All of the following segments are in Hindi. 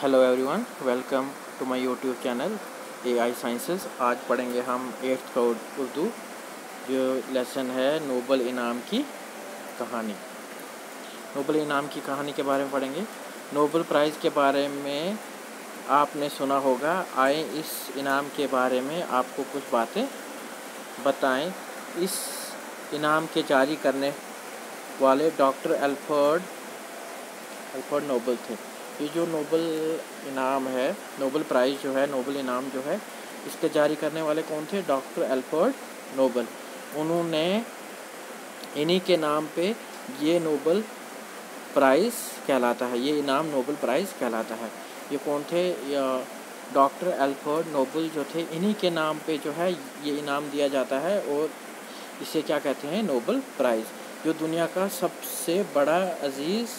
Hello everyone, welcome to my YouTube channel AI sciences. आज पढ़ेंगे हम 8th का उर्दू, जो लेसन है नोबल इनाम की कहानी। नोबल इनाम की कहानी के बारे में पढ़ेंगे। नोबल प्राइज़ के बारे में आपने सुना होगा। आए इस इनाम के बारे में आपको कुछ बातें बताएं। इस इनाम के जारी करने वाले डॉक्टर अल्फ्रेड नोबल थे। ये जो नोबल इनाम है, नोबल प्राइज़ जो है, नोबल इनाम जो है, इसके जारी करने वाले कौन थे? Doctor Alfred Nobel. उन्होंने इन्हीं के नाम पे ये नोबल प्राइज़ कहलाता है। ये इनाम नोबल प्राइज़ कहलाता है। ये कौन थे? डॉक्टर अल्फ्रेड नोबल जो थे, इन्हीं के नाम पे जो है ये इनाम दिया जाता है और इसे क्या कहते हैं? नोबल प्राइज़, जो दुनिया का सबसे बड़ा अजीज़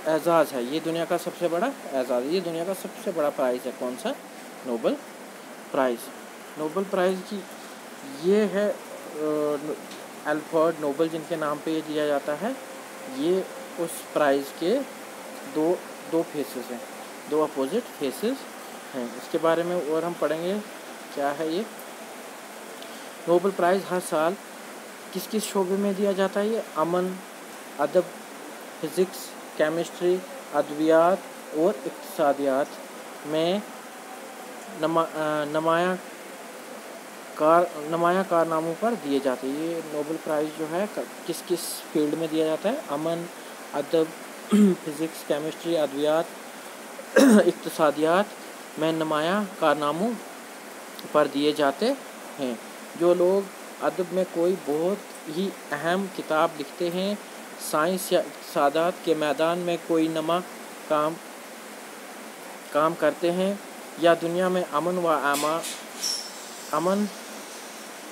एजाज़ है। ये दुनिया का सबसे बड़ा एजाज़, ये दुनिया का सबसे बड़ा प्राइज़ है। कौन सा? Nobel prize. नोबल प्राइज़ की ये है अल्फ्रेड नोबल, जिनके नाम पे ये दिया जाता है। ये उस प्राइज़ के दो फेसेस हैं, दो अपोजिट फेसेस हैं। इसके बारे में और हम पढ़ेंगे। क्या है ये नोबल प्राइज़? हर साल किस किस शोबे में दिया जाता है? ये अमन, अदब, फिज़िक्स, केमिस्ट्री, अद्वियात और इक़्तिसादियात में नुमाया कारनामों पर दिए जाते हैं। ये नोबल प्राइज़ जो है किस किस फील्ड में दिया जाता है? अमन, अदब, फिज़िक्स, केमिस्ट्री, अद्वियात, इक़्तिसादियात में नुमाया कारनामों पर दिए जाते हैं। जो लोग अदब में कोई बहुत ही अहम किताब लिखते हैं, साइंस या इक़्तिसादात के मैदान में कोई नमा काम करते हैं, या दुनिया में अमन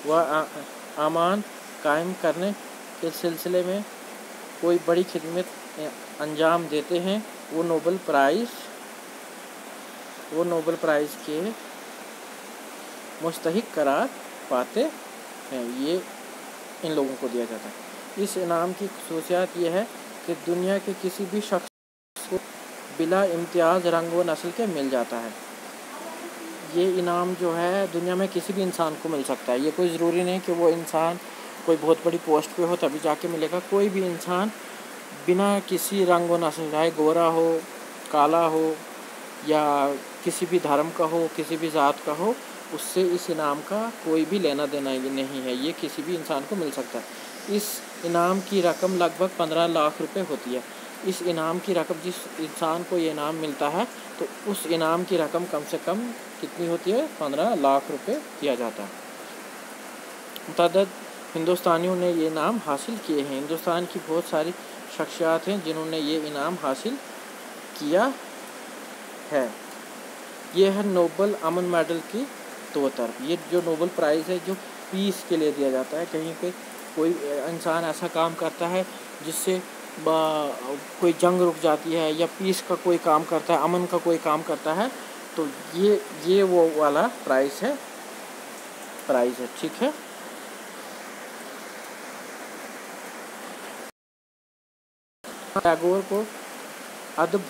व अमान कायम करने के सिलसिले में कोई बड़ी खिदमत अंजाम देते हैं, वो नोबल प्राइज़ के मुस्तहिक़ करार पाते हैं। ये इन लोगों को दिया जाता है। इस इनाम की ख़ुसूसियत ये है कि दुनिया के किसी भी शख्स को बिला इम्तियाज़ रंग व नस्ल के मिल जाता है। ये इनाम जो है दुनिया में किसी भी इंसान को मिल सकता है। ये कोई ज़रूरी नहीं कि वो इंसान कोई बहुत बड़ी पोस्ट पे हो तभी जाके मिलेगा। कोई भी इंसान बिना किसी रंग व नस्ल, चाहे गोरा हो, काला हो, या किसी भी धर्म का हो, किसी भी ज़ात का हो, उससे इस इनाम का कोई भी लेना देना नहीं है। ये किसी भी इंसान को मिल सकता है। इस इनाम की रकम लगभग 15 लाख रुपए होती है। इस इनाम की रकम, जिस इंसान को ये इनाम मिलता है, तो उस इनाम की रकम कम से कम कितनी होती है? 15 लाख रुपए दिया जाता है। मुतअद्दिद हिंदुस्तानियों ने ये इनाम हासिल किए हैं। हिंदुस्तान की बहुत सारी शख्सियात हैं जिन्होंने ये इनाम हासिल किया है। ये है नोबल अमन मेडल की दो तरफ। ये जो नोबल प्राइज़ है, जो पीस के लिए दिया जाता है। कहीं पे कोई इंसान ऐसा काम करता है जिससे कोई जंग रुक जाती है, या पीस का कोई काम करता है, अमन का कोई काम करता है, तो ये वो वाला प्राइज़ है। ठीक है। टैगोर को अदब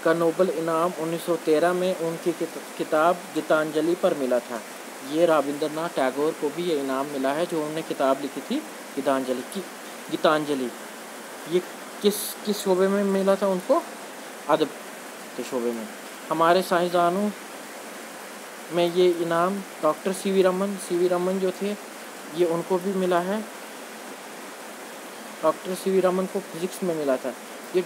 का नोबल इनाम 1913 में उनकी किताब गीतांजलि पर मिला था। ये रविंद्रनाथ टैगोर को भी ये इनाम मिला है, जो उन्होंने किताब लिखी थी गीतांजलि। ये किस शोबे में मिला था उनको? अदब के शोबे में। हमारे साइंसदानों में ये इनाम डॉक्टर सीवी रमन जो थे, ये उनको भी मिला है। डॉक्टर सीवी रमन को फिज़िक्स में मिला था। ये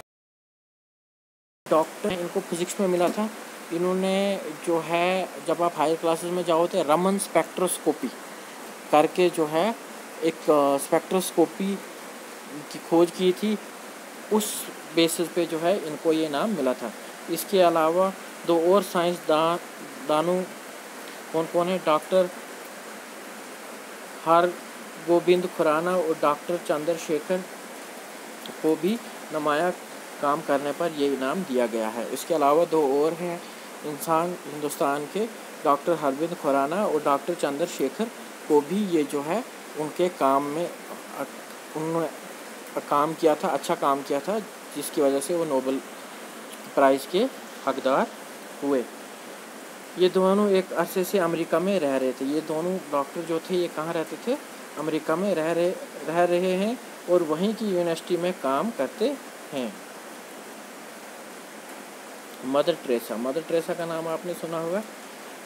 डॉक्टर इनको फिज़िक्स में मिला था। इन्होंने जो है, जब आप हायर क्लासेस में जाओ तो रमन स्पेक्ट्रोस्कोपी करके जो है एक स्पेक्ट्रोस्कोपी की खोज की थी। उस बेसिस पे जो है इनको ये इनाम मिला था। इसके अलावा दो और साइंसदानों कौन है? डॉक्टर हरगोबिंद खुराना और डॉक्टर चंद्रशेखर को भी नुमाया काम करने पर ये इनाम दिया गया है। इसके अलावा दो और हैं इंसान हिंदुस्तान के, डॉक्टर हरगोबिंद खुराना और डॉक्टर चंद्रशेखर को भी ये जो है उनके काम में काम किया था, अच्छा काम किया था, जिसकी वजह से वो नोबेल प्राइज़ के हकदार हुए। ये दोनों एक अरसे से अमेरिका में रह रहे थे। ये दोनों डॉक्टर जो थे ये कहाँ रहते थे? अमेरिका में रह रहे हैं और वहीं की यूनिवर्सिटी में काम करते हैं। मदर टेरेसा का नाम आपने सुना होगा,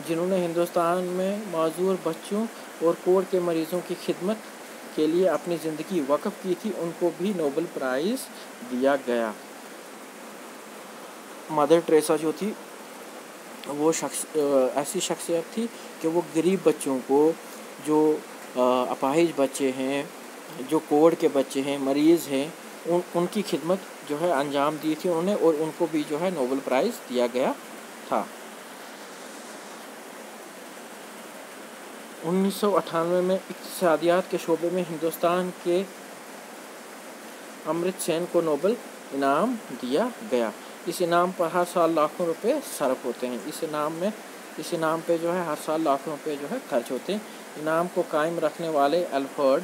जिन्होंने हिंदुस्तान में माजूर बच्चों और कोढ़ के मरीज़ों की खिदमत के लिए अपनी ज़िंदगी वक़्फ़ की थी, उनको भी नोबेल प्राइज़ दिया गया। मदर टेरेसा जो थी वो ऐसी शख्सियत थी कि वो गरीब बच्चों को, जो अपाहिज बच्चे हैं, जो कोढ़ के बच्चे हैं, मरीज़ हैं, उनकी खिदमत जो है अंजाम दी थी उन्होंने, और उनको भी जो है नोबेल प्राइज़ दिया गया था। 1998 में इक़्तिसादियात के शोबे में हिंदुस्तान के अमृत सेन को नोबेल इनाम दिया गया। इस इनाम पर हर साल लाखों रुपए सर्फ होते हैं। इस इनाम पे जो है हर साल लाखों रुपए जो है खर्च होते हैं। इनाम को कायम रखने वाले अल्फ्रेड,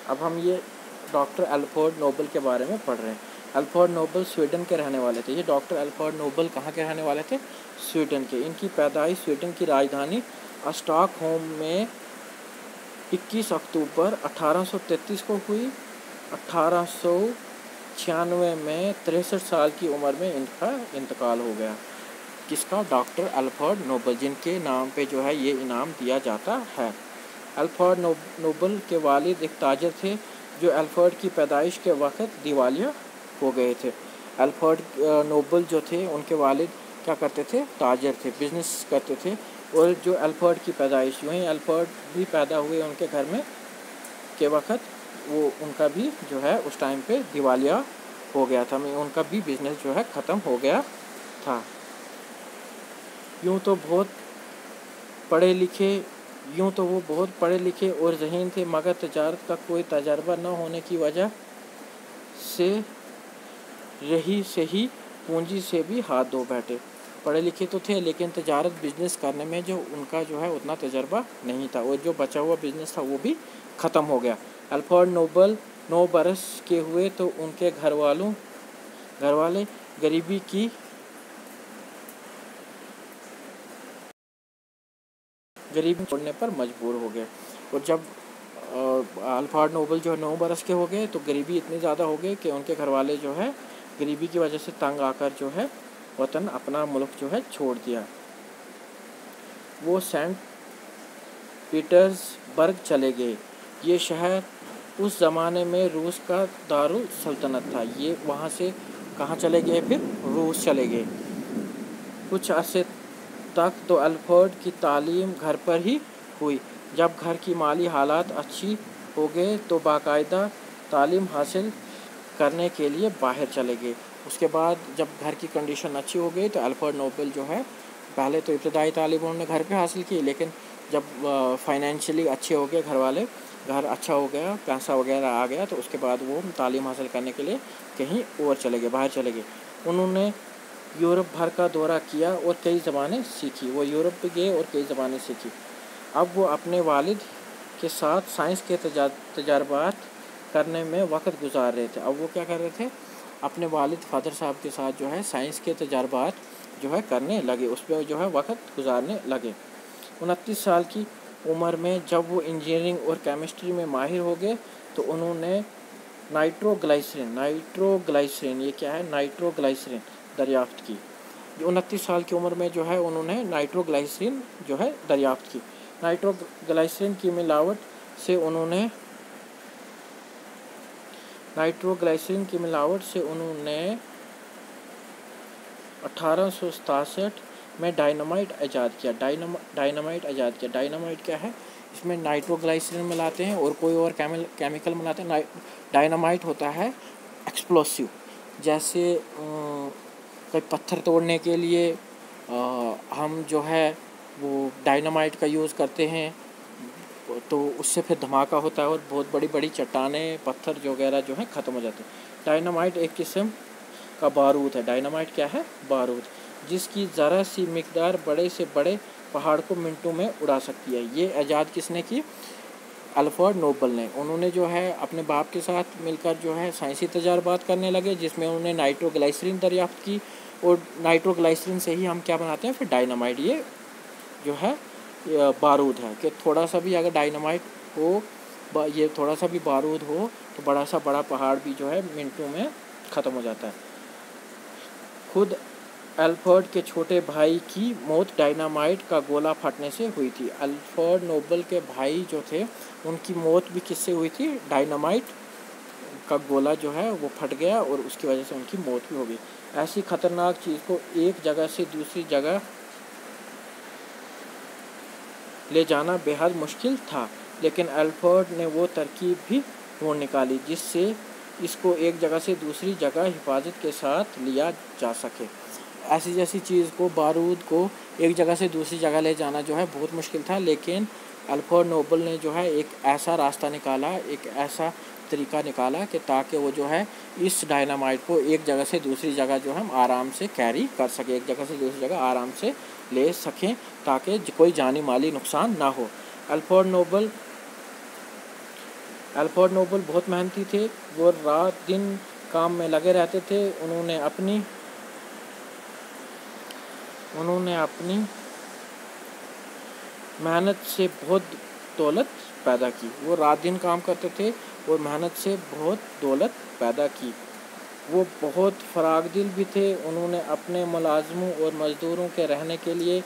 अब हम ये डॉक्टर अल्फ्रेड नोबेल के बारे में पढ़ रहे हैं। अल्फ्रेड नोबेल स्वीडन के रहने वाले थे। ये डॉक्टर अल्फ्रेड नोबेल कहाँ के रहने वाले थे? स्वीडन के। इनकी पैदाइश स्वीडन की राजधानी स्टॉकहोम में 21 अक्टूबर 1833 को हुई। 1896 में 63 साल की उम्र में इनका इंतकाल हो गया। किसका? डॉक्टर अल्फ्रेड नोबेल, जिनके नाम पे जो है ये इनाम दिया जाता है। अल्फ्रेड नोबेल के वालिद एक ताजर थे, जो अल्फ्रेड की पैदाइश के वक्त दिवालिया हो गए थे। अल्फ्रेड नोबेल जो थे उनके वालिद क्या करते थे? ताजर थे, बिजनेस करते थे। और जो अल्फ्रेड की पैदाइश, वहीं अल्फ्रेड भी पैदा हुए उनके घर में के वक्त, वो उनका भी जो है उस टाइम पे दिवालिया हो गया था, उनका भी बिजनेस जो है ख़त्म हो गया था। यूँ तो वो बहुत पढ़े लिखे और ज़हीन थे, मगर तजारत का कोई तजर्बा न होने की वजह से रही सही पूंजी से भी हाथ धो बैठे। पढ़े लिखे तो थे, लेकिन तजारत बिजनेस करने में जो उनका जो है उतना तजर्बा नहीं था, और जो बचा हुआ बिजनेस था वो भी ख़त्म हो गया। अल्फ्रेड नोबेल 9 बरस के हुए तो उनके घर वाले गरीबी छोड़ने पर मजबूर हो गए। और जब अल्फ्रेड नोबेल जो है 9 बरस के हो गए तो गरीबी इतनी ज़्यादा हो गई कि उनके घर वाले जो है गरीबी की वजह से तंग आकर जो है वतन, अपना मुल्क जो है छोड़ दिया। वो सेंट पीटर्सबर्ग चले गए। ये शहर उस ज़माने में रूस का दारुल सल्तनत था। ये वहाँ से कहाँ चले गए? फिर रूस चले गए। कुछ अरसे तक तो अल्फ्रेड की तालीम घर पर ही हुई। जब घर की माली हालात अच्छी हो गए तो बाकायदा तालीम हासिल करने के लिए बाहर चले गए। उसके बाद जब घर की कंडीशन अच्छी हो गई तो अल्फ्रेड नोबेल जो है, पहले तो इब्तदाई तालीम उन्होंने घर पे हासिल की, लेकिन जब फाइनेंशियली अच्छे हो गए, घर वाले, घर अच्छा हो गया, पैसा वगैरह आ गया, तो उसके बाद वो तालीम हासिल करने के लिए कहीं और चले गए, बाहर चले गए। उन्होंने यूरोप भर का दौरा किया और कई ज़बानें सीखी। वो यूरोप पे गए और कई ज़बानें सीखी। अब वो अपने वालिद के साथ साइंस के तजर्बात करने में वक्त गुजार रहे थे। अब वो क्या कर रहे थे? अपने वालिद फादर साहब के साथ जो है साइंस के तजर्बात जो है करने लगे, उस पर जो है वक्त गुजारने लगे। 29 साल की उम्र में जब वो इंजीनियरिंग और केमिस्ट्री में माहिर हो गए तो उन्होंने नाइट्रोग्लाइसरीन ये क्या है? नाइट्रोग्लाइसरीन दरियाफ्त की। 29 साल की उम्र में जो है उन्होंने नाइट्रोग्लाइसरीन जो है दरियाफ्त की। नाइट्रोग्लाइसरीन की मिलावट से उन्होंने 1867 में डायनामाइट इजाद किया। डायनामाइट क्या है? इसमें नाइट्रोग्लाइसरीन मिलाते हैं और कोई और केमिकल मिलाते हैं। डायनामाइट होता है एक्सप्लोसिव, जैसे कोई पत्थर तोड़ने के लिए हम जो है वो डायनामाइट का यूज़ करते हैं, तो उससे फिर धमाका होता है और बहुत बड़ी बड़ी चट्टानें, पत्थर वगैरह जो है ख़त्म हो जाते हैं। डायनामाइट एक किस्म का बारूद है। डायनामाइट क्या है? बारूद, जिसकी ज़रा सी मिकदार बड़े से बड़े पहाड़ को मिनटों में उड़ा सकती है। ये इजाद किसने की? अल्फ्रेड नोबल ने, उन्होंने जो है अपने बाप के साथ मिलकर जो है साइंसी तजर्बात करने लगे, जिसमें उन्होंने नाइट्रोग्लिसरीन दरियाफ्त की, और नाइट्रोग्लिसरीन से ही हम क्या बनाते हैं फिर डायनामाइट। ये जो है बारूद है कि थोड़ा सा भी अगर डायनामाइट हो, ये थोड़ा सा भी बारूद हो तो बड़ा पहाड़ भी जो है मिनटों में ख़त्म हो जाता है। खुद अल्फ्रेड के छोटे भाई की मौत डायनामाइट का गोला फटने से हुई थी। अल्फ्रेड नोबल के भाई जो थे उनकी मौत भी किससे हुई थी? डायनामाइट का गोला जो है वो फट गया और उसकी वजह से उनकी मौत भी हो गई। ऐसी ख़तरनाक चीज़ को एक जगह से दूसरी जगह ले जाना बेहद मुश्किल था, लेकिन अल्फ्रेड ने वो तरकीब भी ढूंढ निकाली जिससे इसको एक जगह से दूसरी जगह हिफाजत के साथ लिया जा सके। ऐसी जैसी चीज़ को, बारूद को एक जगह से दूसरी जगह ले जाना जो है बहुत मुश्किल था, लेकिन अल्फ्रेड नोबल ने जो है एक ऐसा रास्ता निकाला, एक ऐसा तरीका निकाला कि ताकि वो जो है इस डायनामाइट को एक जगह से दूसरी जगह जो हम आराम से कैरी कर सकें, एक जगह से दूसरी जगह आराम से ले सकें, ताकि कोई जानी माली नुकसान ना हो। अल्फ्रेड नोबल बहुत मेहनती थे, वो रात दिन काम में लगे रहते थे। उन्होंने अपनी मेहनत से बहुत दौलत पैदा की। वो रात दिन काम करते थे और मेहनत से बहुत दौलत पैदा की। वो बहुत फरागदिल भी थे। उन्होंने अपने मुलाजमों और मज़दूरों के रहने के लिए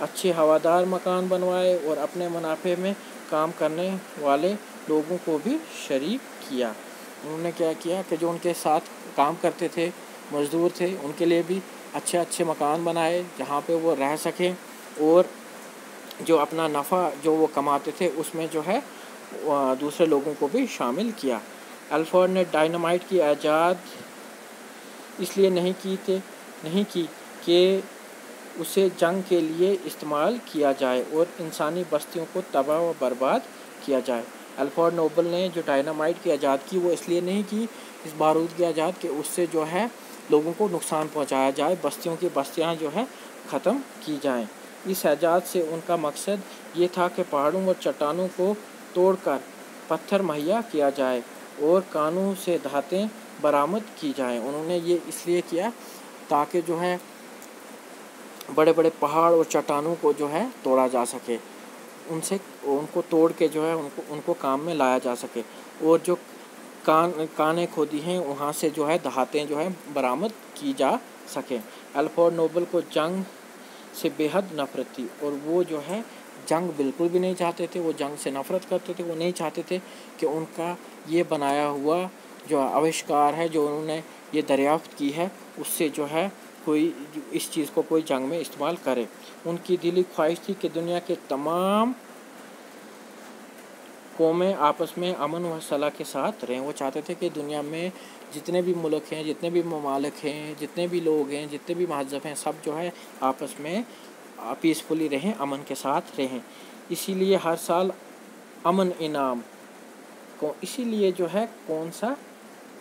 अच्छे हवादार मकान बनवाए और अपने मुनाफे में काम करने वाले लोगों को भी शरीक किया। उन्होंने क्या किया कि जो उनके साथ काम करते थे, मज़दूर थे, उनके लिए भी अच्छे अच्छे मकान बनाए जहाँ पे वो रह सकें, और जो अपना नफ़ा जो वो कमाते थे उसमें जो है दूसरे लोगों को भी शामिल किया। अल्फ्रेड ने डायनामाइट की ईजाद इसलिए नहीं की कि उसे जंग के लिए इस्तेमाल किया जाए और इंसानी बस्तियों को तबाह व बर्बाद किया जाए। अल्फ्रेड नोबल ने जो डायनामाइट की ईजाद की वो इसलिए नहीं की, इस बारूद की ईजाद कि उससे जो है लोगों को नुकसान पहुंचाया जाए, बस्तियों की बस्तियां जो है ख़त्म की जाएं। इस ईजाद से उनका मकसद ये था कि पहाड़ों और चट्टानों को तोड़कर पत्थर मुहैया किया जाए और कानून से धातें बरामद की जाएं। उन्होंने ये इसलिए किया ताकि जो है बड़े बड़े पहाड़ और चट्टानों को जो है तोड़ा जा सके, उनको तोड़ के जो है उनको काम में लाया जा सके, और जो कानें खोदी हैं वहाँ से जो है धातें जो है बरामद की जा सके। अल्फ्रेड नोबल को जंग से बेहद नफ़रत थी और वो जो है जंग बिल्कुल भी नहीं चाहते थे। वो जंग से नफ़रत करते थे। वो नहीं चाहते थे कि उनका ये बनाया हुआ जो आविष्कार है, जो उन्होंने ये दरियाफ्त की है, उससे जो है कोई इस चीज़ को कोई जंग में इस्तेमाल करे। उनकी दिली ख्वाहिश थी कि दुनिया के तमाम कौमें आपस में अमन व सलाह के साथ रहें। वो चाहते थे कि दुनिया में जितने भी मुल्क हैं, जितने भी ममालिक हैं, जितने भी लोग हैं, जितने भी महज़ब हैं, सब जो है आपस में पीसफुली रहें, अमन के साथ रहें। इसीलिए हर साल अमन इनाम को इसीलिए जो है कौन सा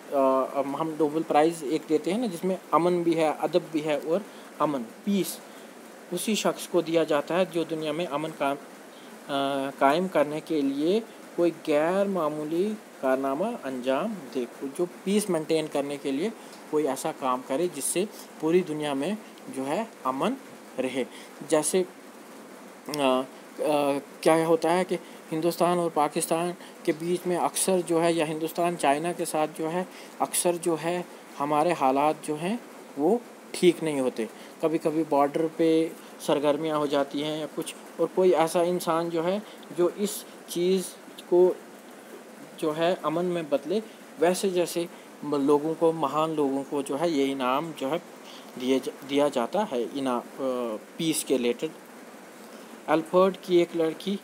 हम नोबेल प्राइज़ एक देते हैं ना, जिसमें अमन भी है, अदब भी है और अमन पीस उसी शख्स को दिया जाता है जो दुनिया में अमन कायम करने के लिए कोई गैर मामूली कारनामा अंजाम दे, जो पीस मेंटेन करने के लिए कोई ऐसा काम करे जिससे पूरी दुनिया में जो है अमन रहे। जैसे क्या होता है कि हिंदुस्तान और पाकिस्तान के बीच में अक्सर जो है, या हिंदुस्तान चाइना के साथ जो है अक्सर जो है हमारे हालात जो हैं वो ठीक नहीं होते। कभी कभी बॉर्डर पे सरगर्मियाँ हो जाती हैं या कुछ, और कोई ऐसा इंसान जो है जो इस चीज़ को जो है अमन में बदले, वैसे जैसे लोगों को, महान लोगों को जो है ये इनाम जो है दिया जाता है पीस के रिलेटेड। अल्फ्रेड की एक लड़की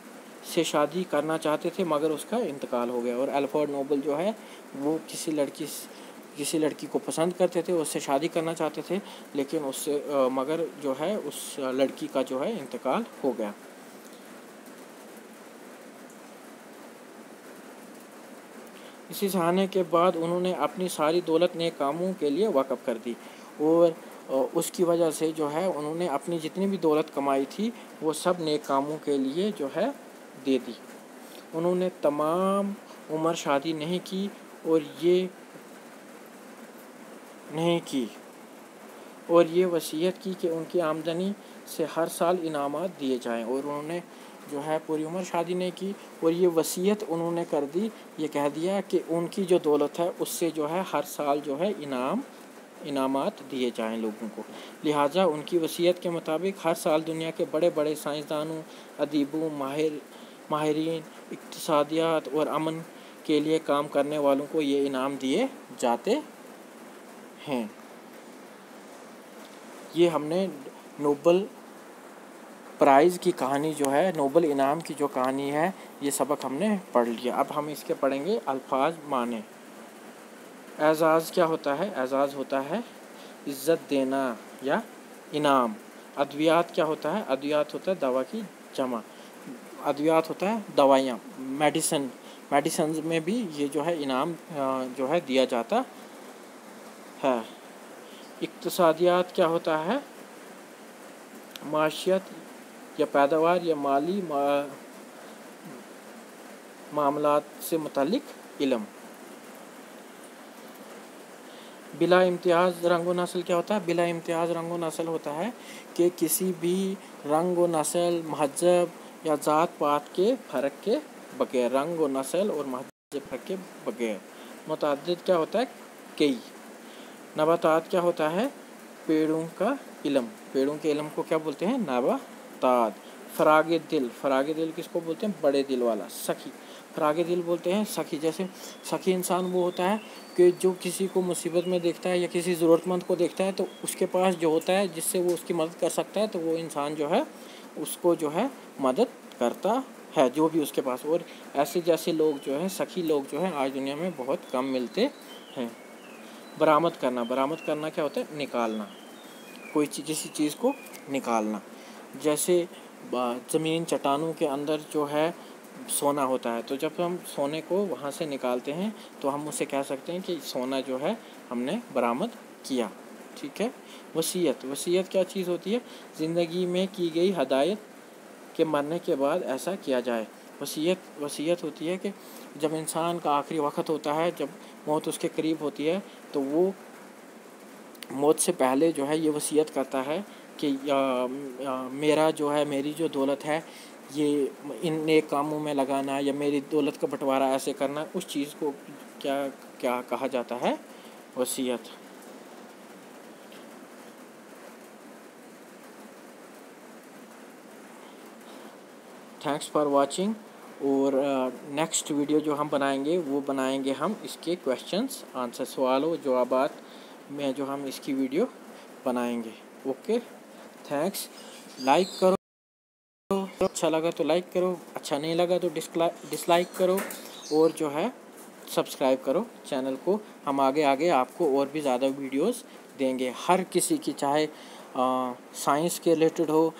से शादी करना चाहते थे मगर उसका इंतकाल हो गया, और अल्फ्रेड नोबल जो है वो किसी लड़की को पसंद करते थे, उससे शादी करना चाहते थे, लेकिन उससे मगर जो है उस लड़की का जो है इंतकाल हो गया। इसी सहाने के बाद उन्होंने अपनी सारी दौलत नेक कामों के लिए वक़्फ़ कर दी, और उसकी वजह से जो है उन्होंने अपनी जितनी भी दौलत कमाई थी वो सब नेक कामों के लिए जो है दे दी। उन्होंने तमाम उम्र शादी नहीं की और ये वसीयत की कि उनकी आमदनी से हर साल इनामात दिए जाएं। और उन्होंने जो है पूरी उम्र शादी नहीं की और ये वसीयत उन्होंने कर दी, ये कह दिया कि उनकी जो दौलत है उससे जो है हर साल जो है इनामात दिए जाएं लोगों को। लिहाजा उनकी वसीयत के मुताबिक हर साल दुनिया के बड़े बड़े साइंसदानों, अदीबों, माहिरीन इक्तिसादियात और अमन के लिए काम करने वालों को ये इनाम दिए जाते हैं। ये हमने नोबल प्राइज़ की कहानी जो है, नोबल इनाम की जो कहानी है, ये सबक हमने पढ़ लिया। अब हम इसके पढ़ेंगे अल्फाज माने। एजाज़ क्या होता है? एजाज़ होता है इज़्ज़त देना या इनाम। अद्वियात क्या होता है? अद्वियात होता है दवा की जमा। अद्वियात होता है दवाइयाँ, मेडिसिन में भी ये जो है इनाम जो है दिया जाता है। इक्तिसादियात क्या होता है? माशियत या पैदावार या माली मामलात से मुतालिक इल्म। बिला इम्तियाज़ रंग व नस्ल क्या होता है? बिला इम्तियाज़ रंग व नस्ल होता है कि किसी भी रंग व नस्ल, महजब या ज़ात पात के फ़र्क के बगैर, रंग व नस्ल और महजब फ़र्क के बगैर। मुतअद्दिद क्या होता है? कई। नबातात क्या होता है? पेड़ों का इल्म। पेड़ों के इल्म को क्या बोलते हैं? नबातात। फ़राग़ दिल किसको बोलते हैं? बड़े दिल वाला, सखी। फ़राग़ दिल बोलते हैं सखी। जैसे सखी इंसान वो होता है कि जो किसी को मुसीबत में देखता है या किसी ज़रूरतमंद को देखता है तो उसके पास जो होता है जिससे वो उसकी मदद कर सकता है, तो वो इंसान जो है उसको जो है मदद करता है, जो भी उसके पास। और ऐसे जैसे लोग जो हैं, सखी लोग जो हैं, आज दुनिया में बहुत कम मिलते हैं। बरामद करना क्या होता है? निकालना, कोई किसी चीज़ को निकालना। जैसे ज़मीन चट्टानों के अंदर जो है सोना होता है, तो जब हम सोने को वहाँ से निकालते हैं तो हम उसे कह सकते हैं कि सोना जो है हमने बरामद किया। ठीक है। वसीयत क्या चीज़ होती है? ज़िंदगी में की गई हदायत के मरने के बाद ऐसा किया जाए। वसीयत होती है कि जब इंसान का आखिरी वक्त होता है, जब मौत उसके करीब होती है, तो वो मौत से पहले जो है ये वसीयत करता है कि मेरा जो है, मेरी जो दौलत है ये इन नेक कामों में लगाना या मेरी दौलत का बंटवारा ऐसे करना, उस चीज़ को क्या कहा जाता है? वसीयत। Thanks for watching. और नेक्स्ट वीडियो जो हम बनाएंगे वो बनाएंगे हम इसके क्वेश्चंस आंसर, सवालों जवाबात में जो हम इसकी वीडियो बनाएंगे। Okay, thanks. लाइक करो, अच्छा लगा तो लाइक करो, अच्छा नहीं लगा तो डिसलाइक करो, और जो है सब्सक्राइब करो चैनल को। हम आगे आपको और भी ज़्यादा वीडियोस देंगे, हर किसी की, चाहे साइंस के रिलेटेड हो,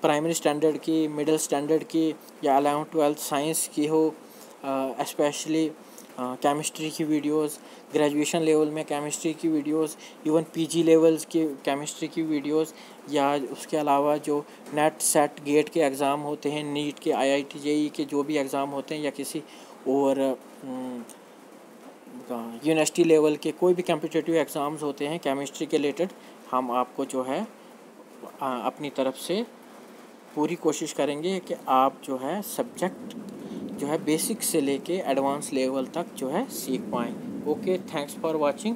प्राइमरी स्टैंडर्ड की, मिडिल स्टैंडर्ड की, या 11th-12th साइंस की हो, स्पेशली केमिस्ट्री की वीडियोस, ग्रेजुएशन लेवल में केमिस्ट्री की वीडियोस, इवन पीजी लेवल्स की केमिस्ट्री की वीडियोस, या उसके अलावा जो नेट सेट गेट के एग्ज़ाम होते हैं, नीट के, IIT JEE के जो भी एग्ज़ाम होते हैं, या किसी और यूनिवर्सिटी लेवल के कोई भी कॉम्पिटिटिव एग्ज़ाम्स होते हैं केमिस्ट्री के रिलेटेड, हम आपको जो है अपनी तरफ से पूरी कोशिश करेंगे कि आप जो है सब्जेक्ट जो है बेसिक से लेके एडवांस लेवल तक जो है सीख पाएँ। Okay, thanks for watching.